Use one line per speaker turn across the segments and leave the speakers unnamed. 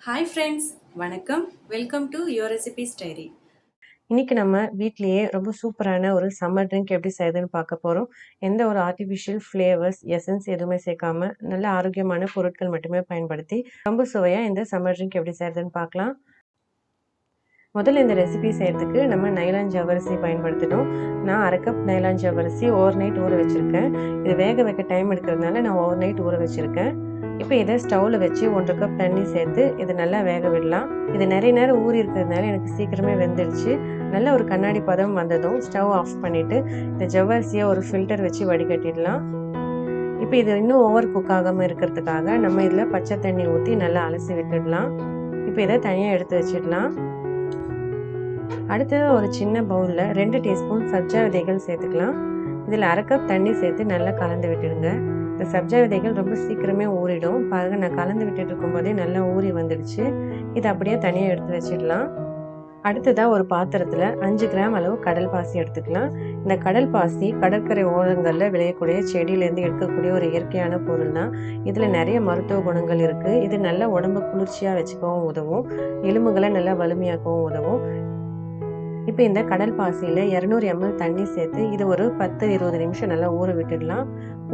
Hi friends, வணக்கம். Welcome to your recipes diary.
இன்னைக்கு நம்ம வீட்லயே ரொம்ப சூப்பரான ஒரு சம்மர் ட்ரிங்க் எப்படி செய்யுதுன்னு பார்க்க போறோம். எந்த ஒரு ஆர்டிஃபிஷியல் ஃப்ளேவர்ஸ், எசன்ஸ் எதுவுமே சேர்க்காம நல்ல ஆரோக்கியமான பொருட்கள் மட்டுமே பயன்படுத்தி ரொம்ப சுவையா இந்த சம்மர் ட்ரிங்க் எப்படி செய்யுதுன்னு பார்க்கலாம். முதல்ல இந்த ரெசிபி செய்யறதுக்கு நம்ம நைலான் ஜவ்வரிசி பயன்படுத்தணும். நான் 1/2 கப் நைலான் ஜவ்வரிசி ஓவர் நைட் ஊற வச்சிருக்கேன். இது வேக வைக்க டைம் எடுக்கிறதுனால நான் ஓவர் நைட் ஊற வச்சிருக்கேன். இப்போ இதை ஸ்டவ்வில் வச்சு 1/2 கப் தண்ணி சேர்த்து இதை நல்லா வேக விடலாம். இது நிறைய நேரம் ஊறி இருக்கிறதுனால எனக்கு சீக்கிரமே வெந்துடுச்சு. நல்ல ஒரு கண்ணாடி பதம் வந்ததும் ஸ்டவ் ஆஃப் பண்ணிவிட்டு இந்த ஜவ்வரிசியை ஒரு ஃபில்டர் வச்சு வடிகட்டிடலாம். இப்போ இது இன்னும் ஓவர் குக் ஆகாமல் இருக்கிறதுக்காக நம்ம இதில் பச்சை தண்ணி ஊற்றி நல்லா அலசி விட்டுடலாம். இப்போ இதை தனியாக எடுத்து வச்சிடலாம். அடுத்தது ஒரு சின்ன பவுலில் 2 டீஸ்பூன் சப்ஜா விதைகள் சேர்த்துக்கலாம். இதில் 1/2 கப் தண்ணி சேர்த்து நல்லா கலந்து விட்டுடுங்க. இந்த சப்ஜா விதைகள் ரொம்ப சீக்கிரமே ஊறிடும். பாருங்கள், நான் கலந்து விட்டுட்டு இருக்கும்போதே நல்லா ஊறி வந்துடுச்சு. இதை அப்படியே தனியாக எடுத்து வச்சிடலாம். அடுத்ததாக ஒரு பாத்திரத்தில் 5 கிராம் அளவு கடல் பாசி எடுத்துக்கலாம். இந்த கடல் பாசி கடற்கரை ஓரங்களில் விளையக்கூடிய செடியிலேருந்து எடுக்கக்கூடிய ஒரு இயற்கையான பொருள் தான். இதில் நிறைய மருத்துவ குணங்கள் இருக்குது. இது நல்ல உடம்பு குளிர்ச்சியாக வச்சுக்கவும் உதவும், எலும்புகளை நல்லா வலிமையாக்கவும் உதவும். இப்போ இந்த கடல் பாசியில் 200 ml தண்ணி சேர்த்து இது ஒரு 10-20 நிமிஷம் நல்லா ஊற விட்டுடலாம்.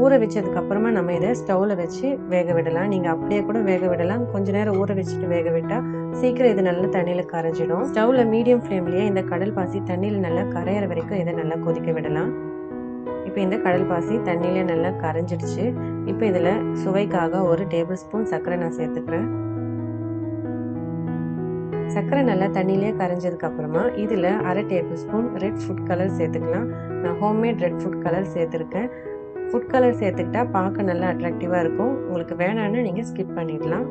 ஊற வச்சதுக்கப்புறமா நம்ம இதை ஸ்டவ்வில் வச்சு வேக விடலாம். நீங்கள் அப்படியே கூட வேக விடலாம். கொஞ்ச நேரம் ஊற வச்சுட்டு வேக விட்டால் சீக்கிரம் இது நல்லா தண்ணியில் கரைஞ்சிடும். ஸ்டவ்வில் மீடியம் ஃப்ளேம்லேயே இந்த கடல் பாசி தண்ணியில் நல்லா கரையிற வரைக்கும் இதை நல்லா கொதிக்க விடலாம். இப்போ இந்த கடல் பாசி தண்ணியிலே நல்லா கரைஞ்சிடுச்சு. இப்போ இதில் சுவைக்காக 1 டேபிள் ஸ்பூன் சர்க்கரை நான் சேர்த்துக்கிறேன். சர்க்கரை நல்லா தண்ணியிலே கரைஞ்சதுக்கு அப்புறமா இதில் 1/2 table spoon red food colour சேர்த்துக்கலாம். நான் ஹோம்மேட் ரெட் ஃபுட் கலர் சேர்த்துருக்கேன். ஃபுட் கலர் சேர்த்துக்கிட்டா பார்க்க நல்லா அட்ராக்டிவாக இருக்கும். உங்களுக்கு வேணான்னு நீங்கள் ஸ்கிப் பண்ணிடலாம்.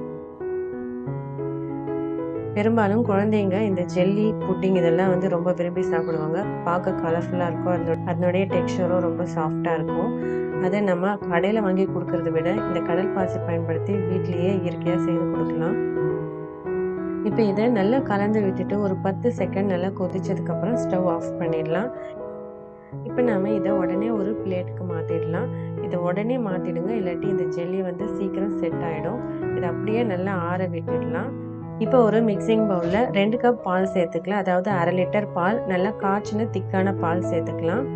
பெரும்பாலும் குழந்தைங்க இந்த ஜெல்லி புட்டிங் இதெல்லாம் ரொம்ப விரும்பி சாப்பிடுவாங்க. பார்க்க கலர்ஃபுல்லாக இருக்கும். அதனுடைய டெக்ஸ்சரும் ரொம்ப சாஃப்டாக இருக்கும். அதை நம்ம கடையில் வாங்கி கொடுக்கறத விட இந்த கடல் பாசி பயன்படுத்தி வீட்லேயே இயற்கையாக செய்து கொடுக்கலாம். இப்போ இதை நல்லா கலந்து விட்டுட்டு ஒரு 10 செகண்ட் நல்லா கொதிச்சதுக்கப்புறம் ஸ்டவ் ஆஃப் பண்ணிடலாம். இப்போ நாம் இதை உடனே ஒரு பிளேட்டுக்கு மாற்றிடலாம். இதை உடனே மாற்றிடுங்க, இல்லாட்டி இந்த ஜெல்லி சீக்கிரம் செட் ஆகிடும். இதை அப்படியே நல்லா ஆற விட்டுடலாம். இப்போ ஒரு மிக்சிங் பவுலில் 2 கப் பால் சேர்த்துக்கலாம். அதாவது 1/2 லிட்டர் பால், நல்லா காய்ச்சின திக்கான பால் சேர்த்துக்கலாம்.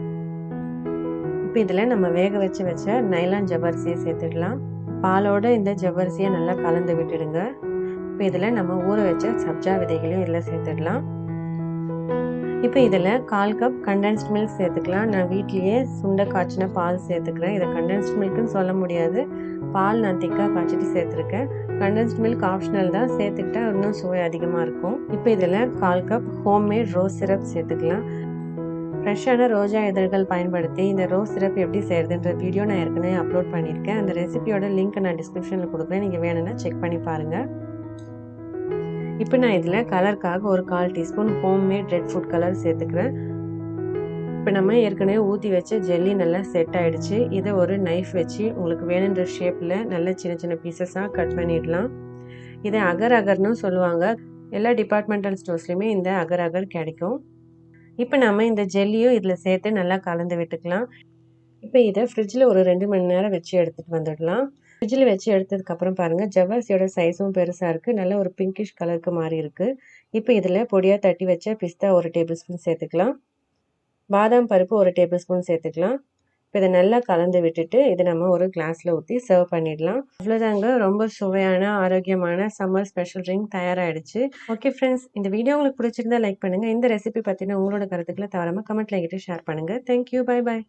இப்போ இதில் நம்ம வேக வச்ச நைலான் ஜவ்வரிசியை சேர்த்துடலாம். பாலோட இந்த ஜவ்வரிசியை நல்லா கலந்து விட்டுடுங்க. இப்போ இதில் நம்ம ஊற வச்ச சப்ஜா விதைகளையும் இதில் சேர்த்துடலாம். இப்போ இதில் 1/4 கப் கண்டென்ஸ்ட் மில்க் சேர்த்துக்கலாம். நான் வீட்லேயே சுண்டை காய்ச்சின பால் சேர்த்துக்கிறேன். இதை கண்டென்ஸ்ட் மில்க்குன்னு சொல்ல முடியாது, பால் நான் திக்காக காய்ச்சிட்டு சேர்த்துருக்கேன். கண்டென்ஸ்ட் மில்க் ஆப்ஷனல் தான், சேர்த்துக்கிட்டா இன்னும் சுவை அதிகமாக இருக்கும். இப்போ இதில் 1/4 கப் ஹோம்மேட் ரோஸ் சிரப் சேர்த்துக்கலாம். ஃப்ரெஷ்ஷான ரோஜா இதழ்கள் பயன்படுத்தி இந்த ரோஸ் சிரப் எப்படி செய்கிறதுன்ற வீடியோ நான் ஏற்கனவே அப்லோட் பண்ணியிருக்கேன். அந்த ரெசிபியோட லிங்க் நான் டிஸ்கிரிப்ஷனில் கொடுக்குறேன், நீங்கள் வேணும்னா செக் பண்ணி பாருங்கள். இப்போ நான் இதில் கலருக்காக ஒரு 1/4 teaspoon homemade red food colour சேர்த்துக்கிறேன். இப்போ நம்ம ஏற்கனவே ஊற்றி வச்ச ஜெல்லி நல்லா செட் ஆகிடுச்சு. இதை ஒரு நைஃப் வச்சு உங்களுக்கு வேணுன்ற ஷேப்பில் நல்ல சின்ன சின்ன பீசஸாக கட் பண்ணிடலாம். இதை அகர் அகர்னு சொல்லுவாங்க. எல்லா டிபார்ட்மெண்டல் ஸ்டோர்ஸ்லையுமே இந்த அகர் அகர் கிடைக்கும். இப்போ நம்ம இந்த ஜெல்லியும் இதில் சேர்த்து நல்லா கலந்து விட்டுக்கலாம். இப்போ இதை ஃப்ரிட்ஜில் ஒரு 2 மணி நேரம் வச்சு எடுத்துகிட்டு வந்துடலாம். ஃப்ரிட்ஜில் வச்சு எடுத்ததுக்கப்புறம் பாருங்கள், ஜவ்வரிசியோட சைஸும் பெருசாக இருக்குது. நல்ல ஒரு பிங்கிஷ் கலருக்கு மாறி இருக்குது. இப்போ இதில் பொடியாக தட்டி வச்ச பிஸ்தா 1 டேபிள் ஸ்பூன் சேர்த்துக்கலாம். பாதாம் பருப்பு 1 டேபிள் ஸ்பூன் சேர்த்துக்கலாம். இப்போ இதை நல்லா கலந்து விட்டுட்டு இதை நம்ம ஒரு கிளாஸில் ஊற்றி சர்வ் பண்ணிடலாம். அவ்வளோதாங்க, ரொம்ப சுவையான ஆரோக்கியமான சம்மர் ஸ்பெஷல் ட்ரிங்க் தயாராகிடுச்சு. ஓகே ஃப்ரெண்ட்ஸ், இந்த வீடியோ உங்களுக்கு பிடிச்சிருந்தா லைக் பண்ணுங்கள். இந்த ரெசிபி பற்றின உங்களோட கருத்துக்களை தவறாமல் கமெண்ட்டில் என்கிட்ட ஷேர் பண்ணுங்கள். Thank you, bye bye.